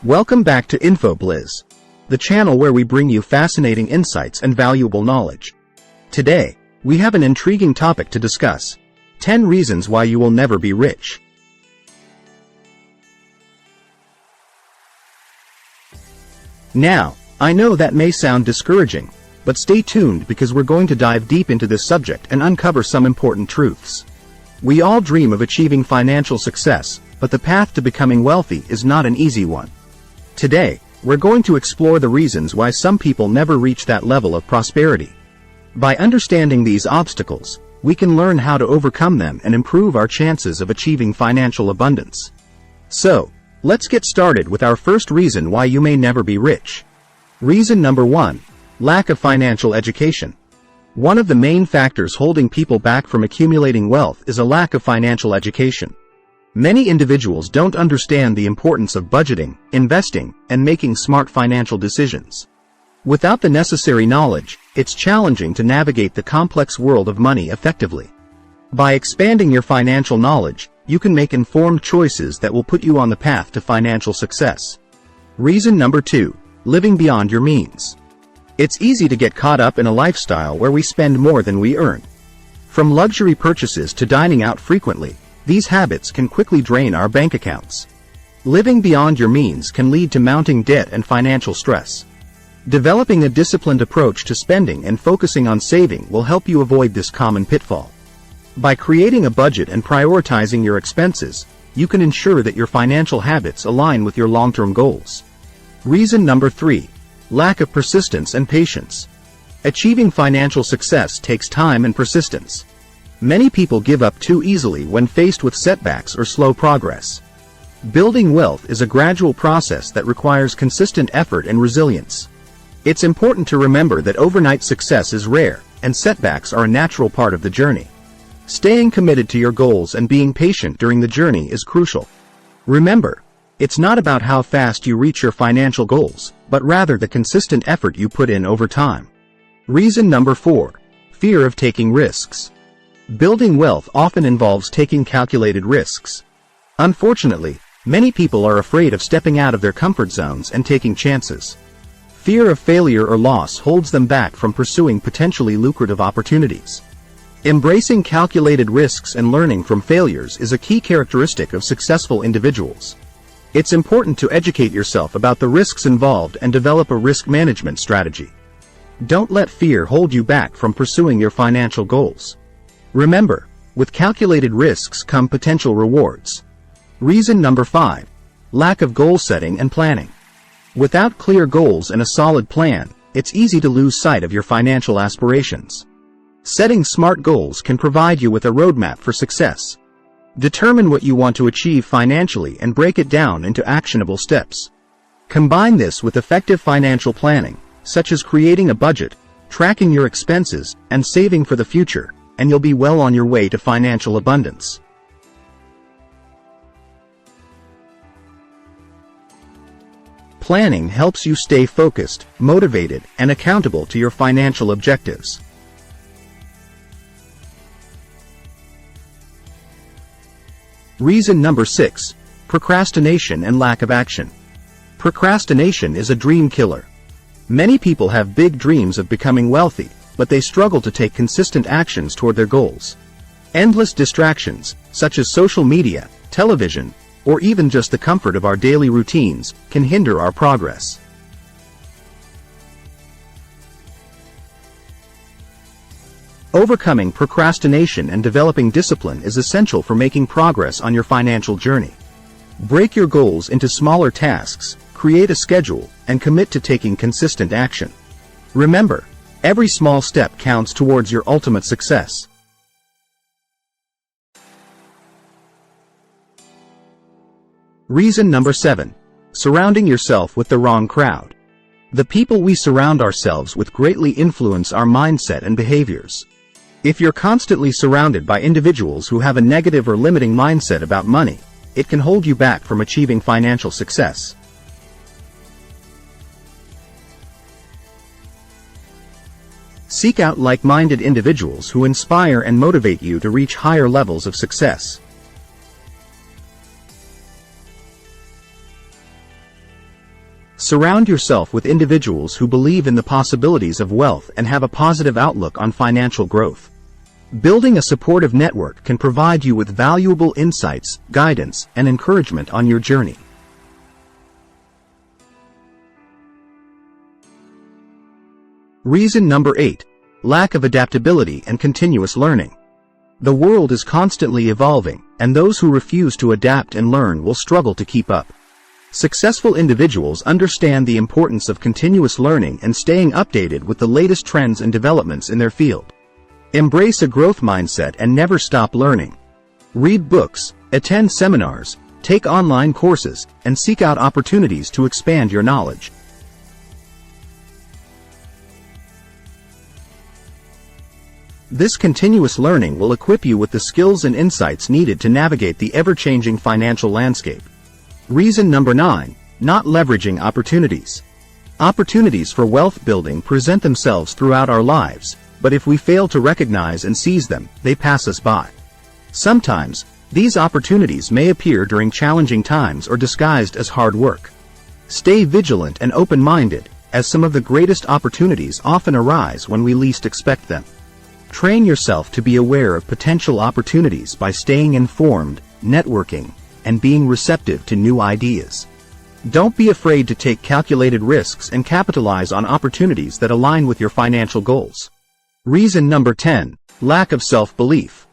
Welcome back to Info Blizz, the channel where we bring you fascinating insights and valuable knowledge. Today, we have an intriguing topic to discuss: 10 reasons why you will never be rich. Now, I know that may sound discouraging, but stay tuned because we're going to dive deep into this subject and uncover some important truths. We all dream of achieving financial success, but the path to becoming wealthy is not an easy one. Today, we're going to explore the reasons why some people never reach that level of prosperity. By understanding these obstacles, we can learn how to overcome them and improve our chances of achieving financial abundance. So, let's get started with our first reason why you may never be rich. Reason number 1. Lack of financial education. One of the main factors holding people back from accumulating wealth is a lack of financial education. Many individuals don't understand the importance of budgeting, investing, and making smart financial decisions. Without the necessary knowledge, it's challenging to navigate the complex world of money effectively. By expanding your financial knowledge, you can make informed choices that will put you on the path to financial success. Reason number 2. Living beyond your means. It's easy to get caught up in a lifestyle where we spend more than we earn. From luxury purchases to dining out frequently, these habits can quickly drain our bank accounts. Living beyond your means can lead to mounting debt and financial stress. Developing a disciplined approach to spending and focusing on saving will help you avoid this common pitfall. By creating a budget and prioritizing your expenses, you can ensure that your financial habits align with your long-term goals. Reason number 3. Lack of persistence and patience. Achieving financial success takes time and persistence. Many people give up too easily when faced with setbacks or slow progress. Building wealth is a gradual process that requires consistent effort and resilience. It's important to remember that overnight success is rare, and setbacks are a natural part of the journey. Staying committed to your goals and being patient during the journey is crucial. Remember, it's not about how fast you reach your financial goals, but rather the consistent effort you put in over time. Reason number 4. Fear of taking risks. Building wealth often involves taking calculated risks. Unfortunately, many people are afraid of stepping out of their comfort zones and taking chances. Fear of failure or loss holds them back from pursuing potentially lucrative opportunities. Embracing calculated risks and learning from failures is a key characteristic of successful individuals. It's important to educate yourself about the risks involved and develop a risk management strategy. Don't let fear hold you back from pursuing your financial goals. Remember, with calculated risks come potential rewards. Reason number 5. Lack of goal setting and planning. Without clear goals and a solid plan, it's easy to lose sight of your financial aspirations. Setting smart goals can provide you with a roadmap for success. Determine what you want to achieve financially and break it down into actionable steps. Combine this with effective financial planning, such as creating a budget, tracking your expenses, and saving for the future, and you'll be well on your way to financial abundance. Planning helps you stay focused, motivated, and accountable to your financial objectives. Reason number 6. Procrastination and lack of action. Procrastination is a dream killer. Many people have big dreams of becoming wealthy, but they struggle to take consistent actions toward their goals. Endless distractions, such as social media, television, or even just the comfort of our daily routines, can hinder our progress. Overcoming procrastination and developing discipline is essential for making progress on your financial journey. Break your goals into smaller tasks, create a schedule, and commit to taking consistent action. Remember, every small step counts towards your ultimate success. Reason number 7. Surrounding yourself with the wrong crowd. The people we surround ourselves with greatly influence our mindset and behaviors. If you're constantly surrounded by individuals who have a negative or limiting mindset about money, it can hold you back from achieving financial success. Seek out like-minded individuals who inspire and motivate you to reach higher levels of success. Surround yourself with individuals who believe in the possibilities of wealth and have a positive outlook on financial growth. Building a supportive network can provide you with valuable insights, guidance, and encouragement on your journey. Reason number 8. Lack of adaptability and continuous learning. The world is constantly evolving, and those who refuse to adapt and learn will struggle to keep up. Successful individuals understand the importance of continuous learning and staying updated with the latest trends and developments in their field. Embrace a growth mindset and never stop learning. Read books, attend seminars, take online courses, and seek out opportunities to expand your knowledge. This continuous learning will equip you with the skills and insights needed to navigate the ever-changing financial landscape. Reason number 9. Not leveraging opportunities. Opportunities for wealth building present themselves throughout our lives, but if we fail to recognize and seize them, they pass us by. Sometimes, these opportunities may appear during challenging times or disguised as hard work. Stay vigilant and open-minded, as some of the greatest opportunities often arise when we least expect them. Train yourself to be aware of potential opportunities by staying informed, networking, and being receptive to new ideas. Don't be afraid to take calculated risks and capitalize on opportunities that align with your financial goals. Reason number 10. Lack of self-belief.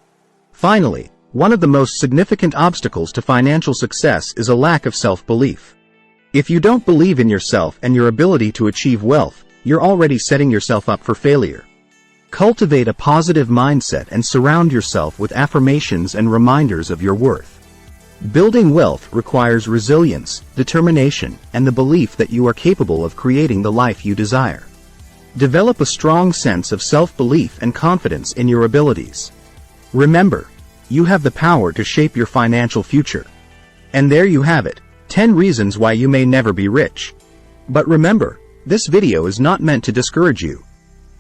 Finally, one of the most significant obstacles to financial success is a lack of self-belief. If you don't believe in yourself and your ability to achieve wealth, you're already setting yourself up for failure. Cultivate a positive mindset and surround yourself with affirmations and reminders of your worth. Building wealth requires resilience, determination, and the belief that you are capable of creating the life you desire. Develop a strong sense of self-belief and confidence in your abilities. Remember, you have the power to shape your financial future. And there you have it, 10 reasons why you may never be rich. But remember, this video is not meant to discourage you.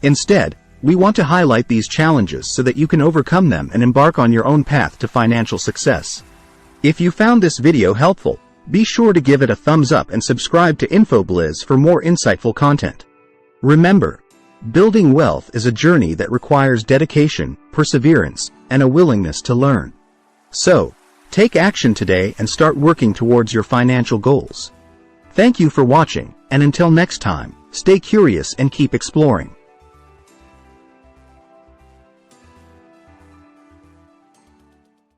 Instead, we want to highlight these challenges so that you can overcome them and embark on your own path to financial success. If you found this video helpful, be sure to give it a thumbs up and subscribe to Info Blizz for more insightful content. Remember, building wealth is a journey that requires dedication, perseverance, and a willingness to learn. So, take action today and start working towards your financial goals. Thank you for watching, and until next time, stay curious and keep exploring.